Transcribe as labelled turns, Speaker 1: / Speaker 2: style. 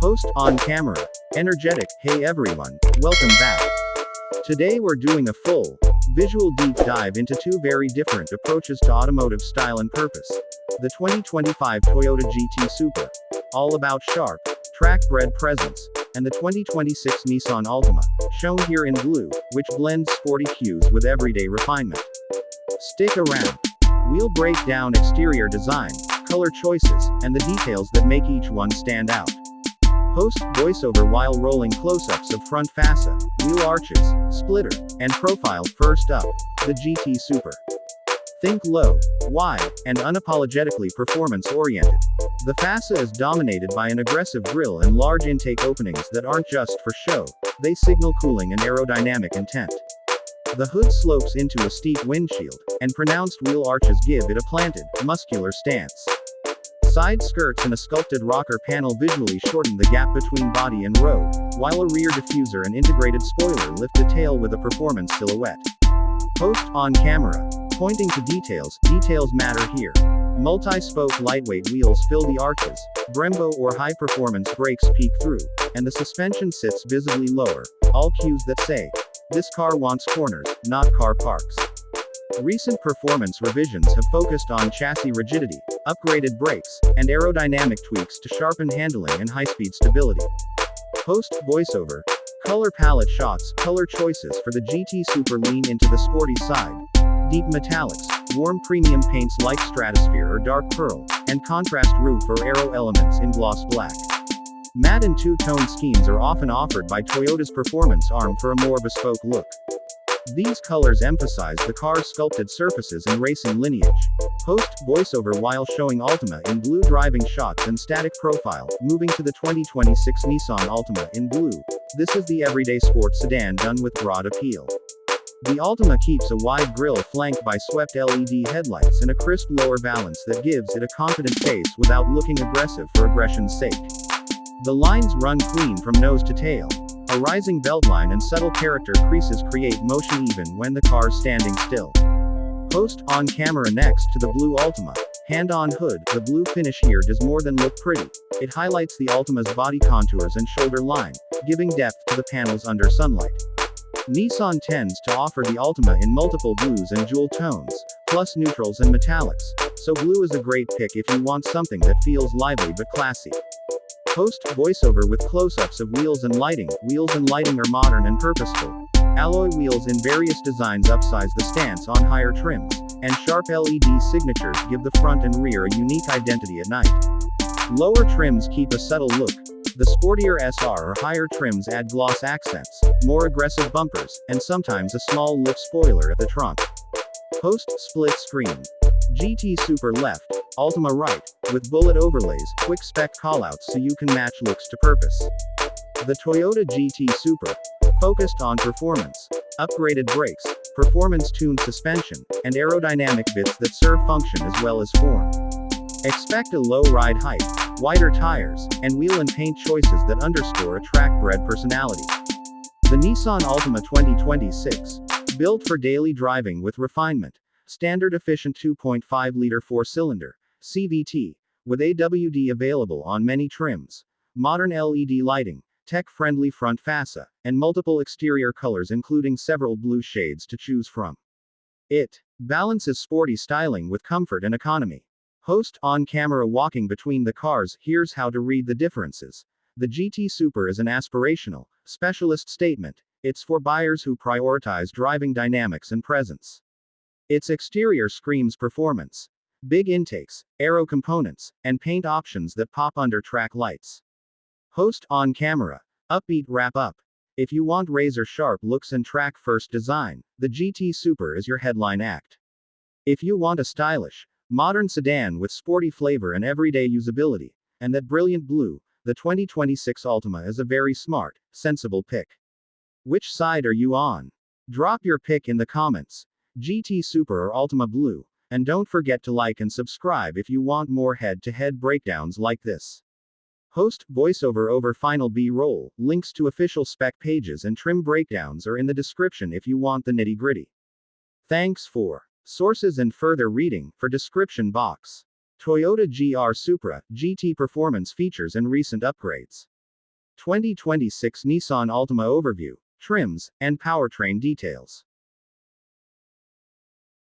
Speaker 1: Host on camera. Energetic. Hey everyone, welcome back. Today we're doing a full, visual deep dive into two very different approaches to automotive style and purpose. The 2025 Toyota GT Supra, all about sharp, track-bred presence, and the 2026 Nissan Altima, shown here in blue, which blends sporty hues with everyday refinement. Stick around. We'll break down exterior design, color choices, and the details that make each one stand out. Host voiceover while rolling close-ups of front fascia, wheel arches, splitter, and profile. First up, the GT Supra. Think low, wide, and unapologetically performance-oriented. The fascia is dominated by an aggressive grille and large intake openings that aren't just for show, they signal cooling and aerodynamic intent. The hood slopes into a steep windshield, and pronounced wheel arches give it a planted, muscular stance. Side skirts and a sculpted rocker panel visually shorten the gap between body and road, while a rear diffuser and integrated spoiler lift the tail with a performance silhouette. Host on camera. Pointing to details, details matter here. Multi-spoke lightweight wheels fill the arches, Brembo or high-performance brakes peek through, and the suspension sits visibly lower, all cues that say, this car wants corners, not car parks. Recent performance revisions have focused on chassis rigidity, upgraded brakes, and aerodynamic tweaks to sharpen handling and high-speed stability. Host voiceover. Color palette shots, color choices for the GT Supra lean into the sporty side. Deep metallics, warm premium paints like stratosphere or dark pearl, and contrast roof or aero elements in gloss black. Matte and two-tone schemes are often offered by Toyota's performance arm for a more bespoke look. These colors emphasize the car's sculpted surfaces and racing lineage. Host voiceover while showing Altima in blue driving shots and static profile. Moving to the 2026 Nissan Altima in blue. This is the everyday sport sedan done with broad appeal. The Altima keeps a wide grille flanked by swept LED headlights and a crisp lower balance that gives it a confident face without looking aggressive for aggression's sake. The lines run clean from nose to tail. A rising beltline and subtle character creases create motion even when the car's standing still. Host on camera. Next to the blue Altima. Hand-on hood. The blue finish here does more than look pretty. It highlights the Altima's body contours and shoulder line, giving depth to the panels under sunlight. Nissan tends to offer the Altima in multiple blues and jewel tones, plus neutrals and metallics, so blue is a great pick if you want something that feels lively but classy. Host voiceover with close-ups of wheels and lighting. Wheels and lighting are modern and purposeful. Alloy wheels in various designs upsize the stance on higher trims, and sharp LED signatures give the front and rear a unique identity at night. Lower trims keep a subtle look. The sportier SR or higher trims add gloss accents, more aggressive bumpers, and sometimes a small lift spoiler at the trunk. Host split screen. GT Supra left, Altima right, with bullet overlays, quick spec callouts so you can match looks to purpose. The Toyota GT Supra, focused on performance, upgraded brakes, performance-tuned suspension, and aerodynamic bits that serve function as well as form. Expect a low ride height, wider tires, and wheel and paint choices that underscore a track-bred personality. The Nissan Altima 2026, built for daily driving with refinement. Standard efficient 2.5-liter 4-cylinder, CVT, with AWD available on many trims. Modern LED lighting, tech-friendly front fascia, and multiple exterior colors including several blue shades to choose from. It balances sporty styling with comfort and economy. Host on camera. Walking between the cars. Here's how to read the differences. The GT Supra is an aspirational, specialist statement. It's for buyers who prioritize driving dynamics and presence. Its exterior screams performance. Big intakes, aero components, and paint options that pop under track lights. Host on camera. Upbeat wrap-up. If you want razor-sharp looks and track-first design, the GT Supra is your headline act. If you want a stylish, modern sedan with sporty flavor and everyday usability, and that brilliant blue, the 2026 Altima is a very smart, sensible pick. Which side are you on? Drop your pick in the comments. GT Supra or Altima Blue, and don't forget to like and subscribe if you want more head-to-head breakdowns like this. Host voiceover over final B-roll. Links to official spec pages and trim breakdowns are in the description if you want the nitty-gritty. Thanks for sources and further reading for description box. Toyota GR Supra, GT performance features and recent upgrades. 2026 Nissan Altima overview, trims, and powertrain details.